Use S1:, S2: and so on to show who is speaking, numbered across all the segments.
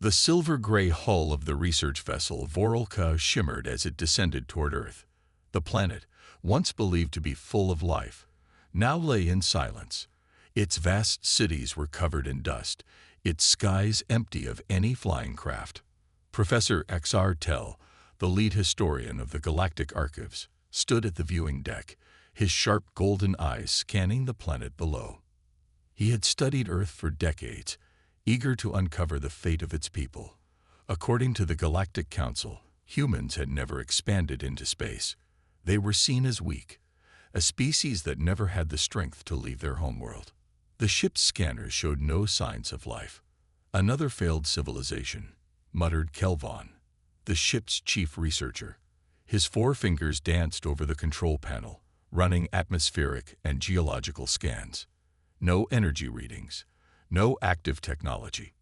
S1: The silver-gray hull of the research vessel Vorolka shimmered as it descended toward Earth. The planet, once believed to be full of life, now lay in silence. Its vast cities were covered in dust, its skies empty of any flying craft. Professor Xr Tell, the lead historian of the Galactic Archives, stood at the viewing deck, his sharp golden eyes scanning the planet below. He had studied Earth for decades, eager to uncover the fate of its people. According to the Galactic Council, humans had never expanded into space. They were seen as weak, a species that never had the strength to leave their homeworld. The ship's scanners showed no signs of life. Another failed civilization, muttered Kelvon, the ship's chief researcher. His forefingers danced over the control panel, running atmospheric and geological scans. No energy readings, no active technology,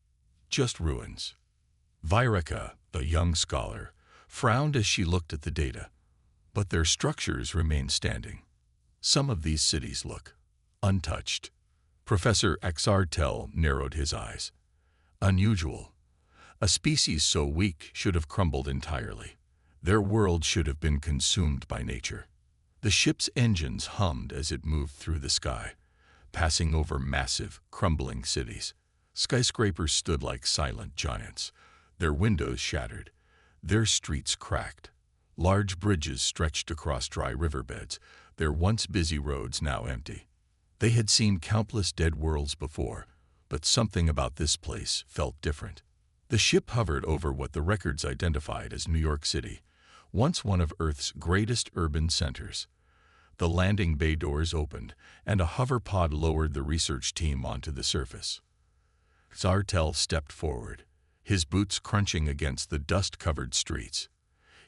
S1: just ruins. Vireka, the young scholar, frowned as she looked at the data, but their structures remained standing. Some of these cities look untouched. Professor Xr Tell narrowed his eyes. Unusual. A species so weak should have crumbled entirely. Their world should have been consumed by nature. The ship's engines hummed as it moved through the sky, passing over massive, crumbling cities. Skyscrapers stood like silent giants, their windows shattered, their streets cracked. Large bridges stretched across dry riverbeds, their once busy roads now empty. They had seen countless dead worlds before, but something about this place felt different. The ship hovered over what the records identified as New York City, once one of Earth's greatest urban centers. The landing bay doors opened, and a hover pod lowered the research team onto the surface. Zartel stepped forward, his boots crunching against the dust-covered streets.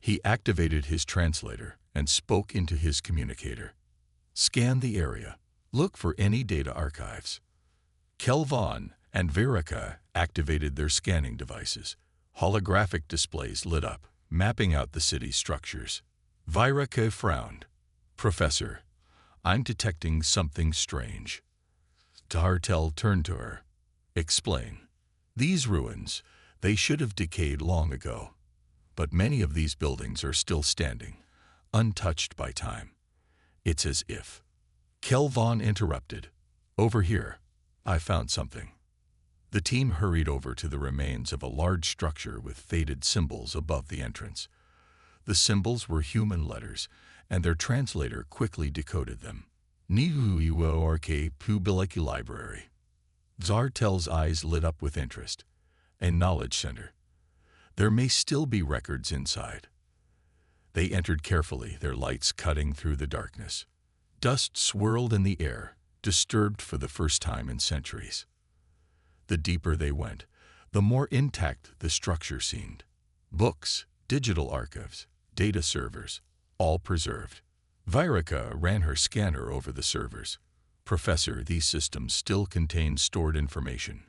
S1: He activated his translator and spoke into his communicator. Scan the area. Look for any data archives. Kelvon and Vireka activated their scanning devices. Holographic displays lit up, mapping out the city's structures. Vireka frowned. Professor, I'm detecting something strange. Zartel turned to her. Explain. These ruins, they should have decayed long ago. But many of these buildings are still standing, untouched by time. It's as if. Kelvon interrupted. Over here, I found something. The team hurried over to the remains of a large structure with faded symbols above the entrance. The symbols were human letters, and their translator quickly decoded them. Nihuiworke Pubileki Library. Zartel's eyes lit up with interest. A knowledge center. There may still be records inside. They entered carefully, their lights cutting through the darkness. Dust swirled in the air, disturbed for the first time in centuries. The deeper they went, the more intact the structure seemed. Books, digital archives, data servers, all preserved. Vireka ran her scanner over the servers. Professor, these systems still contain stored information.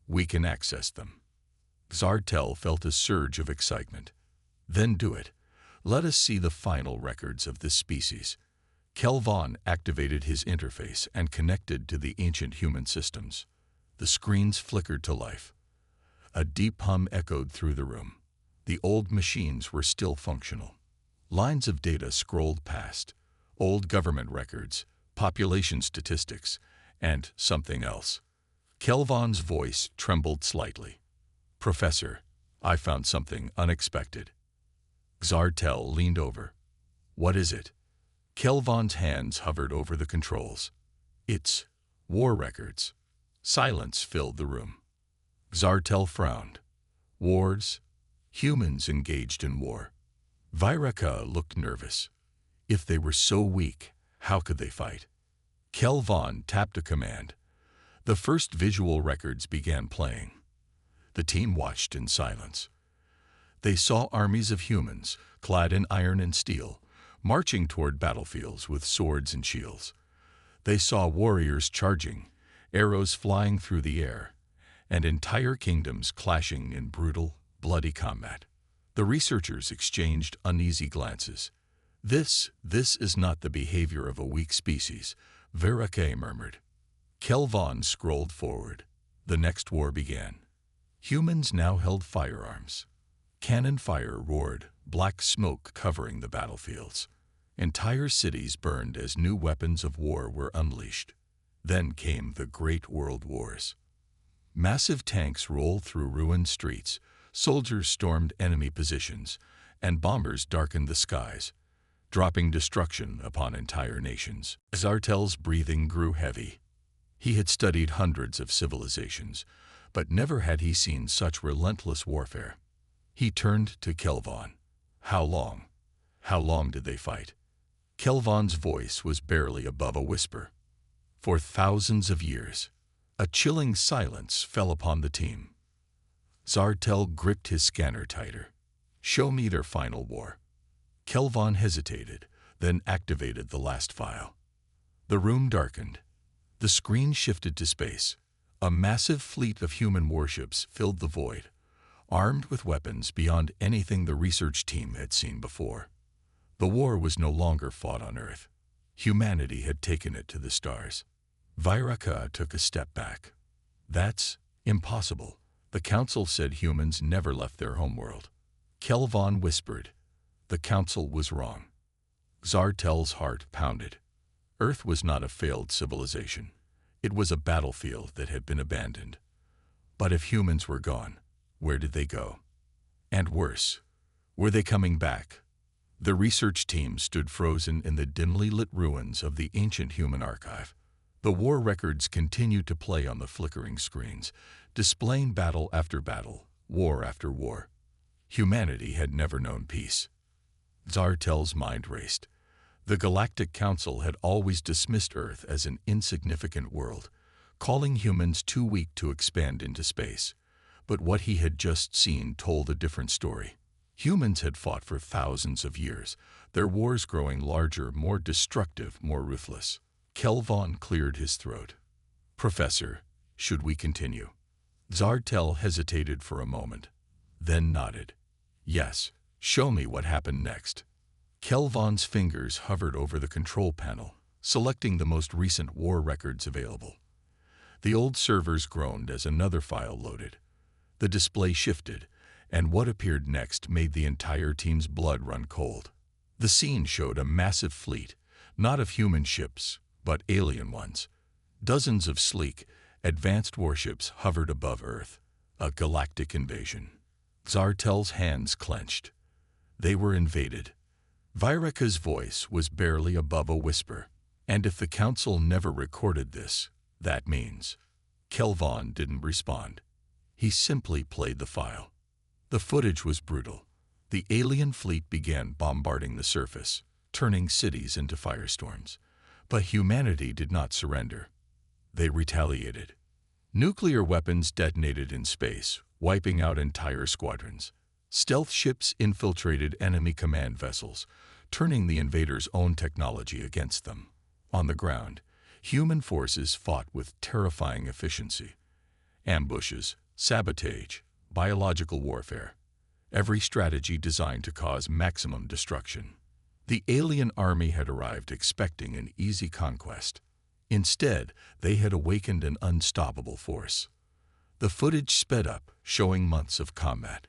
S1: We can access them. Zartel felt a surge of excitement. Then do it. Let us see the final records of this species. Kelvon activated his interface and connected to the ancient human systems. The screens flickered to life. A deep hum echoed through the room. The old machines were still functional. Lines of data scrolled past. Old government records, population statistics, and something else. Kelvon's voice trembled slightly. Professor, I found something unexpected. Zartel leaned over. What is it? Kelvon's hands hovered over the controls. It's war records. Silence filled the room. Zartel frowned. Wars? Humans engaged in war. Vireka looked nervous. If they were so weak, how could they fight? Kelvon tapped a command. The first visual records began playing. The team watched in silence. They saw armies of humans, clad in iron and steel, marching toward battlefields with swords and shields. They saw warriors charging, arrows flying through the air, and entire kingdoms clashing in brutal, bloody combat. The researchers exchanged uneasy glances. This is not the behavior of a weak species, Vireka murmured. Kelvon scrolled forward. The next war began. Humans now held firearms. Cannon fire roared, black smoke covering the battlefields. Entire cities burned as new weapons of war were unleashed. Then came the Great World Wars. Massive tanks rolled through ruined streets, soldiers stormed enemy positions, and bombers darkened the skies, dropping destruction upon entire nations. Zartel's breathing grew heavy. He had studied hundreds of civilizations, but never had he seen such relentless warfare. He turned to Kelvon. How long? How long did they fight? Kelvon's voice was barely above a whisper. For thousands of years. A chilling silence fell upon the team. Zartel gripped his scanner tighter. Show me their final war. Kelvon hesitated, then activated the last file. The room darkened. The screen shifted to space. A massive fleet of human warships filled the void, armed with weapons beyond anything the research team had seen before. The war was no longer fought on Earth. Humanity had taken it to the stars. Viraka took a step back. That's impossible. The Council said humans never left their homeworld. Kelvon whispered. The Council was wrong. Zartel's heart pounded. Earth was not a failed civilization. It was a battlefield that had been abandoned. But if humans were gone, where did they go? And worse, were they coming back? The research team stood frozen in the dimly lit ruins of the ancient human archive. The war records continued to play on the flickering screens, displaying battle after battle, war after war. Humanity had never known peace. Zartel's mind raced. The Galactic Council had always dismissed Earth as an insignificant world, calling humans too weak to expand into space. But what he had just seen told a different story. Humans had fought for thousands of years, their wars growing larger, more destructive, more ruthless. Kelvon cleared his throat. Professor, should we continue? Zartel hesitated for a moment, then nodded. Yes, show me what happened next. Kelvon's fingers hovered over the control panel, selecting the most recent war records available. The old servers groaned as another file loaded. The display shifted, and what appeared next made the entire team's blood run cold. The scene showed a massive fleet, not of human ships, but alien ones. Dozens of sleek, advanced warships hovered above Earth. A galactic invasion. Zartel's hands clenched. They were invaded. Viraka's voice was barely above a whisper. And if the Council never recorded this, that means. Kelvon didn't respond. He simply played the file. The footage was brutal. The alien fleet began bombarding the surface, turning cities into firestorms. But humanity did not surrender. They retaliated. Nuclear weapons detonated in space, wiping out entire squadrons. Stealth ships infiltrated enemy command vessels, turning the invaders' own technology against them. On the ground, human forces fought with terrifying efficiency. Ambushes, sabotage, biological warfare. Every strategy designed to cause maximum destruction. The alien army had arrived expecting an easy conquest. Instead, they had awakened an unstoppable force. The footage sped up, showing months of combat.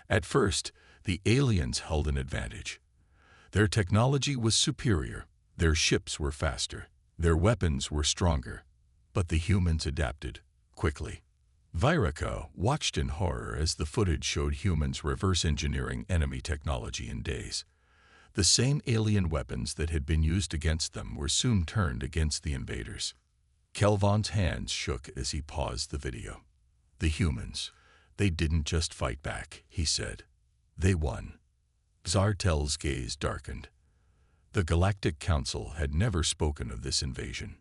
S1: At first, the aliens held an advantage. Their technology was superior, their ships were faster, their weapons were stronger, but the humans adapted quickly. Viraka watched in horror as the footage showed humans reverse engineering enemy technology in days. The same alien weapons that had been used against them were soon turned against the invaders. Kelvon's hands shook as he paused the video. The humans, they didn't just fight back, he said. They won. Zartel's gaze darkened. The Galactic Council had never spoken of this invasion.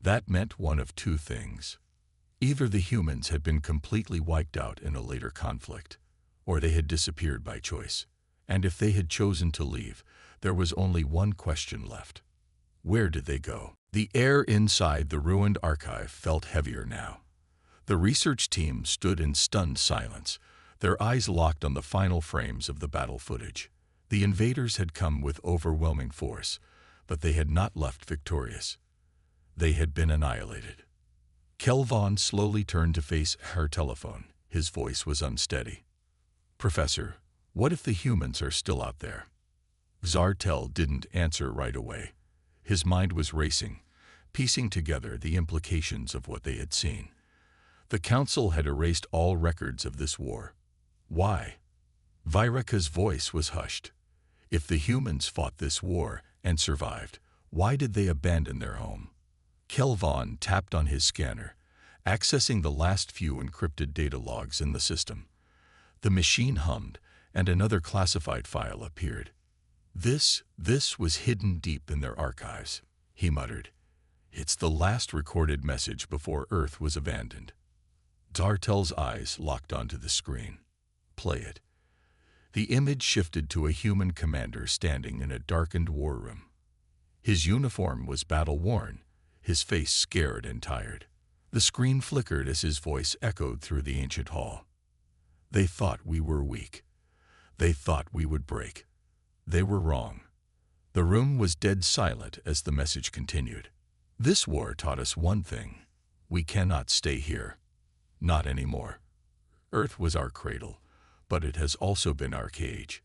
S1: That meant one of two things. Either the humans had been completely wiped out in a later conflict, or they had disappeared by choice. And if they had chosen to leave, there was only one question left. Where did they go? The air inside the ruined archive felt heavier now. The research team stood in stunned silence, their eyes locked on the final frames of the battle footage. The invaders had come with overwhelming force, but they had not left victorious. They had been annihilated. Kelvon slowly turned to face her telephone, His voice was unsteady. "Professor, what if the humans are still out there?" Zartel didn't answer right away. His mind was racing, piecing together the implications of what they had seen. The Council had erased all records of this war. Why? Viraka's voice was hushed. If the humans fought this war and survived, why did they abandon their home? Kelvon tapped on his scanner, accessing the last few encrypted data logs in the system. The machine hummed, and another classified file appeared. This was hidden deep in their archives, he muttered. It's the last recorded message before Earth was abandoned. Zartel's eyes locked onto the screen. Play it. The image shifted to a human commander standing in a darkened war room. His uniform was battle-worn, his face scared and tired. The screen flickered as his voice echoed through the ancient hall. They thought we were weak. They thought we would break. They were wrong. The room was dead silent as the message continued. This war taught us one thing. We cannot stay here. Not anymore. Earth was our cradle, but it has also been our cage.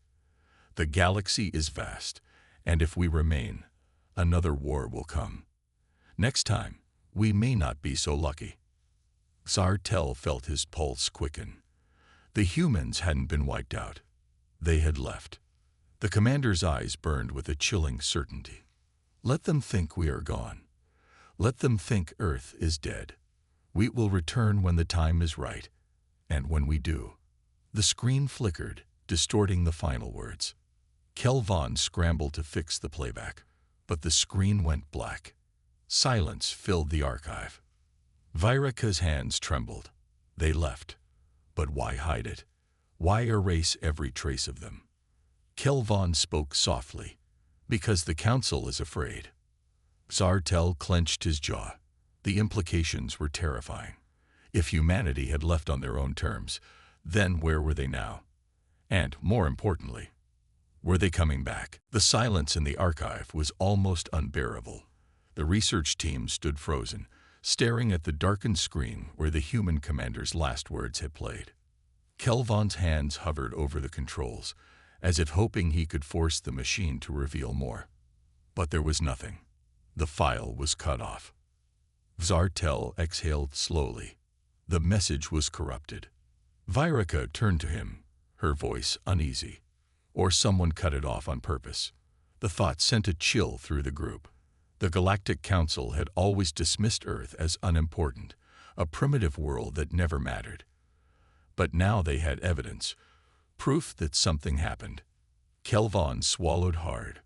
S1: The galaxy is vast, and if we remain, another war will come. Next time, we may not be so lucky. Zartel felt his pulse quicken. The humans hadn't been wiped out. They had left. The commander's eyes burned with a chilling certainty. Let them think we are gone. Let them think Earth is dead. We will return when the time is right. And when we do. The screen flickered, distorting the final words. Kelvon scrambled to fix the playback, but the screen went black. Silence filled the archive. Viraka's hands trembled. They left. But why hide it? Why erase every trace of them? Kelvon spoke softly. Because the Council is afraid. Zartel clenched his jaw. The implications were terrifying. If humanity had left on their own terms, then where were they now? And, more importantly, were they coming back? The silence in the archive was almost unbearable. The research team stood frozen, staring at the darkened screen where the human commander's last words had played. Kelvon's hands hovered over the controls, as if hoping he could force the machine to reveal more. But there was nothing. The file was cut off. Zartel exhaled slowly. The message was corrupted. Viraka turned to him, her voice uneasy. Or someone cut it off on purpose. The thought sent a chill through the group. The Galactic Council had always dismissed Earth as unimportant, a primitive world that never mattered. But now they had evidence, proof that something happened. Kelvon swallowed hard.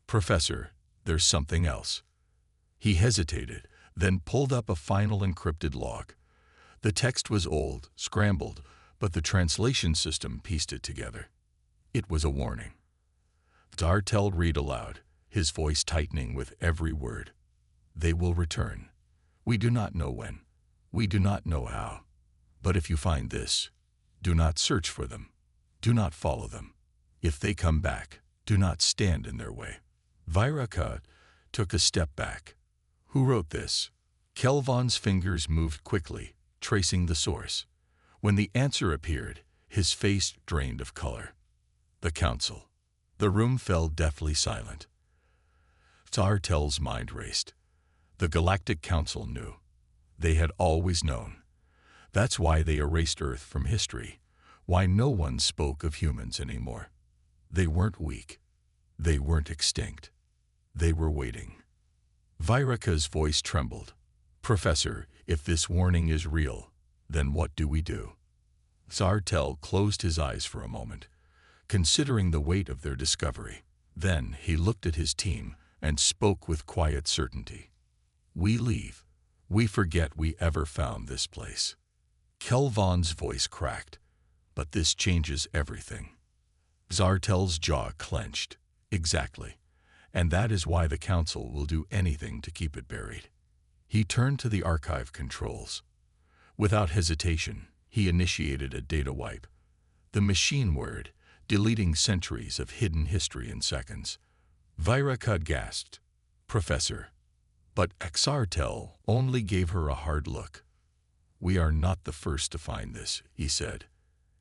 S1: "Professor, there's something else." He hesitated, then pulled up a final encrypted log. The text was old, scrambled, but the translation system pieced it together. It was a warning. Zartel read aloud, his voice tightening with every word. "They will return. We do not know when. We do not know how. But if you find this, do not search for them. Do not follow them. If they come back, do not stand in their way." Viraka took a step back. Who wrote this? Kelvon's fingers moved quickly, tracing the source. When the answer appeared, his face drained of color. The Council. The room fell deathly silent. Zartel's mind raced. The Galactic Council knew. They had always known. That's why they erased Earth from history, why no one spoke of humans anymore. They weren't weak. They weren't extinct. They were waiting. Viraka's voice trembled. "Professor, if this warning is real, then what do we do?" Zartel closed his eyes for a moment, considering the weight of their discovery. Then he looked at his team and spoke with quiet certainty. "We leave. We forget we ever found this place." Kelvon's voice cracked. "But this changes everything." Zartel's jaw clenched. "Exactly. And that is why the Council will do anything to keep it buried." He turned to the archive controls. Without hesitation, he initiated a data wipe. The machine word, deleting centuries of hidden history in seconds. Viraka gasped. "Professor." But Zartel only gave her a hard look. "We are not the first to find this," he said.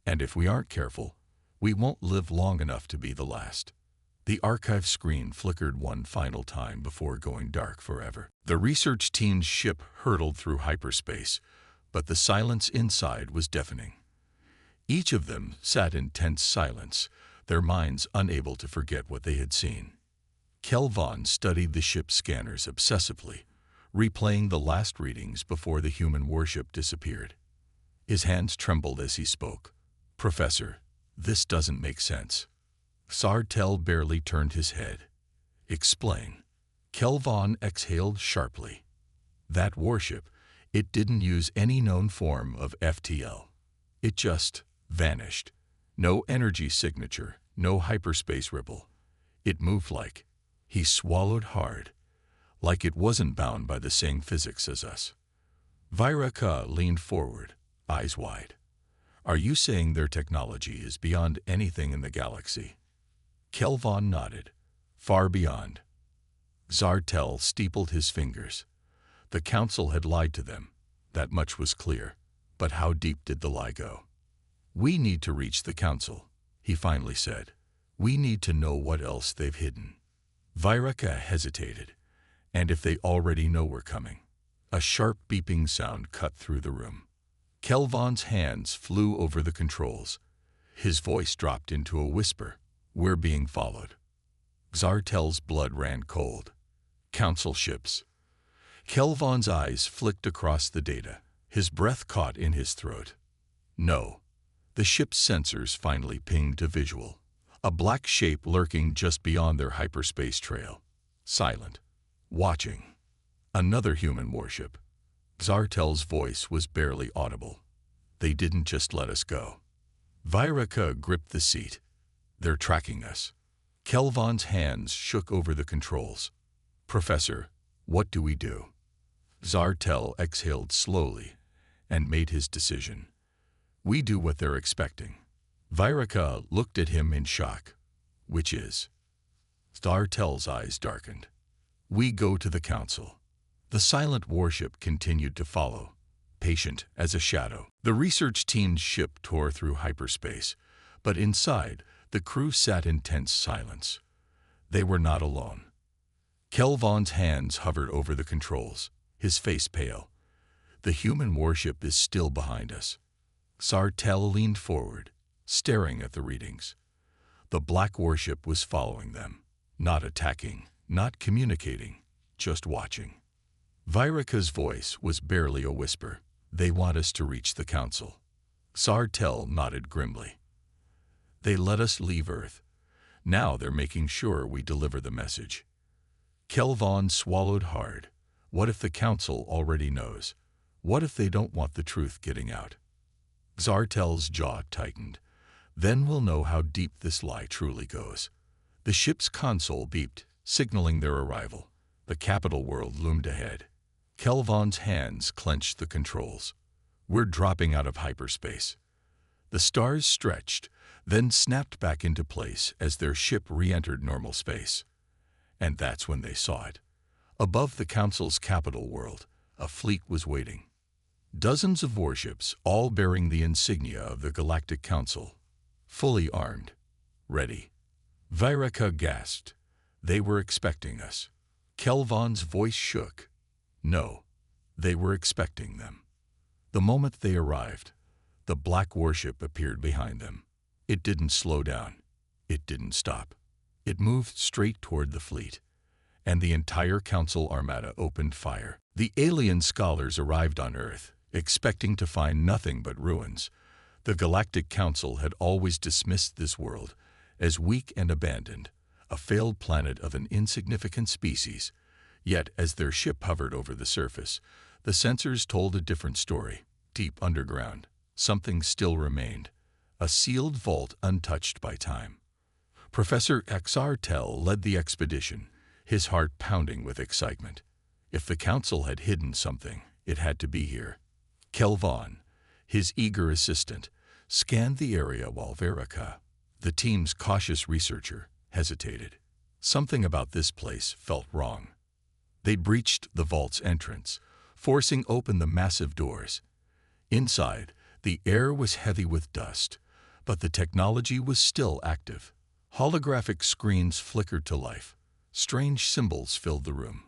S1: "And if we aren't careful, we won't live long enough to be the last." The archive screen flickered one final time before going dark forever. The research team's ship hurtled through hyperspace, but the silence inside was deafening. Each of them sat in tense silence, their minds unable to forget what they had seen. Kelvon studied the ship's scanners obsessively, replaying the last readings before the human warship disappeared. His hands trembled as he spoke. "Professor, this doesn't make sense." Sartell barely turned his head. "Explain." Kelvon exhaled sharply. "That warship, it didn't use any known form of FTL. It just vanished. No energy signature, no hyperspace ripple. It moved like—" He swallowed hard, "like it wasn't bound by the same physics as us." Viraka leaned forward, eyes wide. "Are you saying their technology is beyond anything in the galaxy?" Kelvon nodded. "Far beyond." Sartell steepled his fingers. The Council had lied to them. That much was clear. But how deep did the lie go? "We need to reach the Council," he finally said. "We need to know what else they've hidden." Viraka hesitated. "And if they already know we're coming?" A sharp beeping sound cut through the room. Kelvon's hands flew over the controls. His voice dropped into a whisper. "We're being followed." Sartell's blood ran cold. "Council ships." Kelvon's eyes flicked across the data. His breath caught in his throat. "No." The ship's sensors finally pinged a visual. A black shape lurking just beyond their hyperspace trail. Silent. Watching. Another human warship. Sartell's voice was barely audible. "They didn't just let us go." Viraka gripped the seat. "They're tracking us." Kelvon's hands shook over the controls. "Professor, what do we do?" Sartell exhaled slowly and made his decision. "We do what they're expecting." Viraka looked at him in shock. "Which is?" Sartell's eyes darkened. "We go to the Council." The silent warship continued to follow, patient as a shadow. The research team's ship tore through hyperspace, but inside, the crew sat in tense silence. They were not alone. Kelvon's hands hovered over the controls, his face pale. "The human warship is still behind us." Sartell leaned forward, staring at the readings. The black warship was following them, not attacking, not communicating, just watching. Viraka's voice was barely a whisper. "They want us to reach the Council." Sartell nodded grimly. "They let us leave Earth. Now they're making sure we deliver the message." Kelvon swallowed hard. What if the Council already knows? What if they don't want the truth getting out? Sartell's jaw tightened. "Then we'll know how deep this lie truly goes." The ship's console beeped, signaling their arrival. The capital world loomed ahead. Kelvon's hands clenched the controls. "We're dropping out of hyperspace." The stars stretched, then snapped back into place as their ship re-entered normal space. And that's when they saw it. Above the Council's capital world, a fleet was waiting. Dozens of warships, all bearing the insignia of the Galactic Council. Fully armed. Ready. Viraka gasped. "They were expecting us." Kelvon's voice shook. "No, they were expecting them." The moment they arrived, the black warship appeared behind them. It didn't slow down. It didn't stop. It moved straight toward the fleet, and the entire Council armada opened fire. The alien scholars arrived on Earth, expecting to find nothing but ruins. The Galactic Council had always dismissed this world as weak and abandoned, a failed planet of an insignificant species. Yet, as their ship hovered over the surface, the sensors told a different story. Deep underground, something still remained, a sealed vault untouched by time. Professor Sartell led the expedition, his heart pounding with excitement. If the Council had hidden something, it had to be here. Kelvon, his eager assistant, scanned the area while Viraka, the team's cautious researcher, hesitated. Something about this place felt wrong. They breached the vault's entrance, forcing open the massive doors. Inside, the air was heavy with dust, but the technology was still active. Holographic screens flickered to life. Strange symbols filled the room.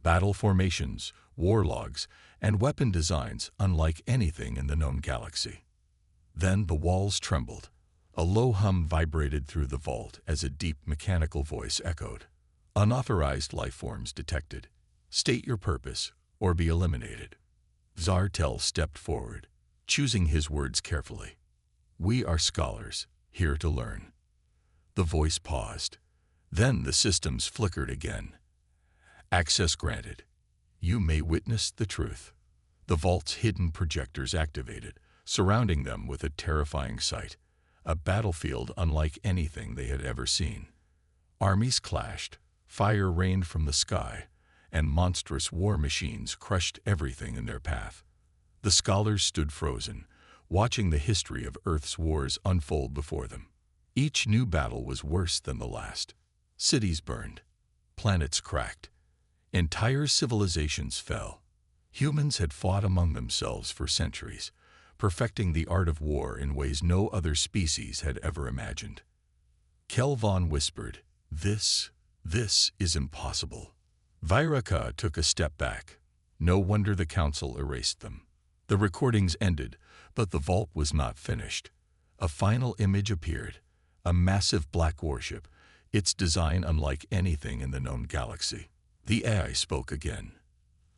S1: Battle formations, war logs, and weapon designs unlike anything in the known galaxy. Then the walls trembled. A low hum vibrated through the vault as a deep mechanical voice echoed. Unauthorized life forms detected. State your purpose or be eliminated. Zartel stepped forward, choosing his words carefully. We are scholars, here to learn. The voice paused. Then the systems flickered again. Access granted. You may witness the truth. The vault's hidden projectors activated, surrounding them with a terrifying sight, a battlefield unlike anything they had ever seen. Armies clashed, fire rained from the sky, and monstrous war machines crushed everything in their path. The scholars stood frozen, watching the history of Earth's wars unfold before them. Each new battle was worse than the last. Cities burned, planets cracked, entire civilizations fell. Humans had fought among themselves for centuries, perfecting the art of war in ways no other species had ever imagined. Kelvon whispered, This is impossible. Viraka took a step back. No wonder the council erased them. The recordings ended, but the vault was not finished. A final image appeared, a massive black warship, its design unlike anything in the known galaxy. The AI spoke again.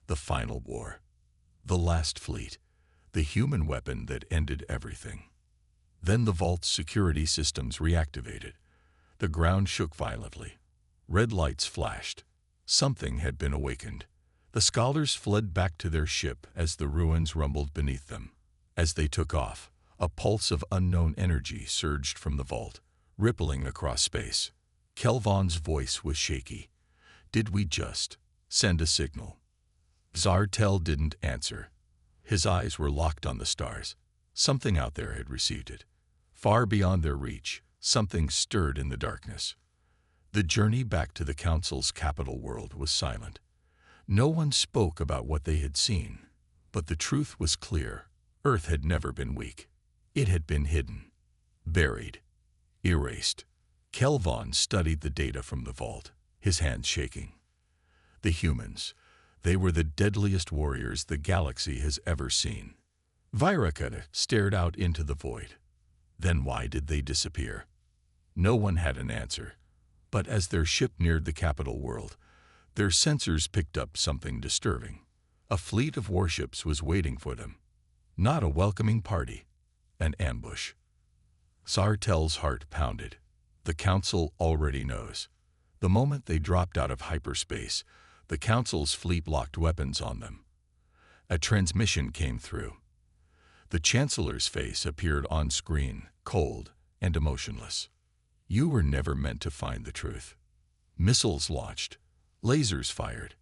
S1: The final war. The last fleet. The human weapon that ended everything. Then the vault's security systems reactivated. The ground shook violently. Red lights flashed. Something had been awakened. The scholars fled back to their ship as the ruins rumbled beneath them. As they took off, a pulse of unknown energy surged from the vault, rippling across space. Kelvon's voice was shaky. Did we just send a signal? Zartel didn't answer. His eyes were locked on the stars. Something out there had received it. Far beyond their reach, something stirred in the darkness. The journey back to the Council's capital world was silent. No one spoke about what they had seen, but the truth was clear. Earth had never been weak. It had been hidden, buried, erased. Kelvon studied the data from the vault, his hands shaking. The humans, they were the deadliest warriors the galaxy has ever seen. Viraka stared out into the void. Then why did they disappear? No one had an answer, but as their ship neared the capital world, their sensors picked up something disturbing. A fleet of warships was waiting for them. Not a welcoming party, an ambush. Zartel's heart pounded. The Council already knows. The moment they dropped out of hyperspace, the Council's fleet locked weapons on them. A transmission came through. The Chancellor's face appeared on screen, cold and emotionless. You were never meant to find the truth. Missiles launched. Lasers fired.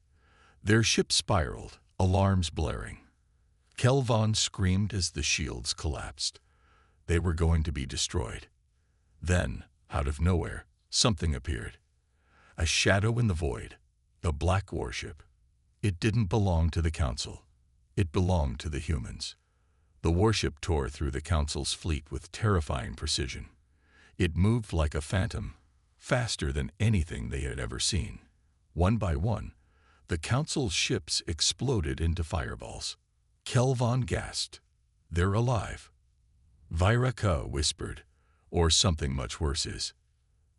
S1: Their ship spiraled, alarms blaring. Kelvon screamed as the shields collapsed. They were going to be destroyed. Then, out of nowhere, something appeared. A shadow in the void, a black warship. It didn't belong to the Council. It belonged to the humans. The warship tore through the Council's fleet with terrifying precision. It moved like a phantom, faster than anything they had ever seen. One by one, the Council's ships exploded into fireballs. Kelvon gasped. They're alive. Viraka whispered, or something much worse is.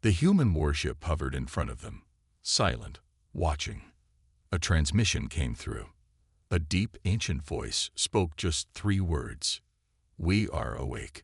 S1: The human warship hovered in front of them, silent, watching. A transmission came through. A deep, ancient voice spoke just 3 words. We are awake.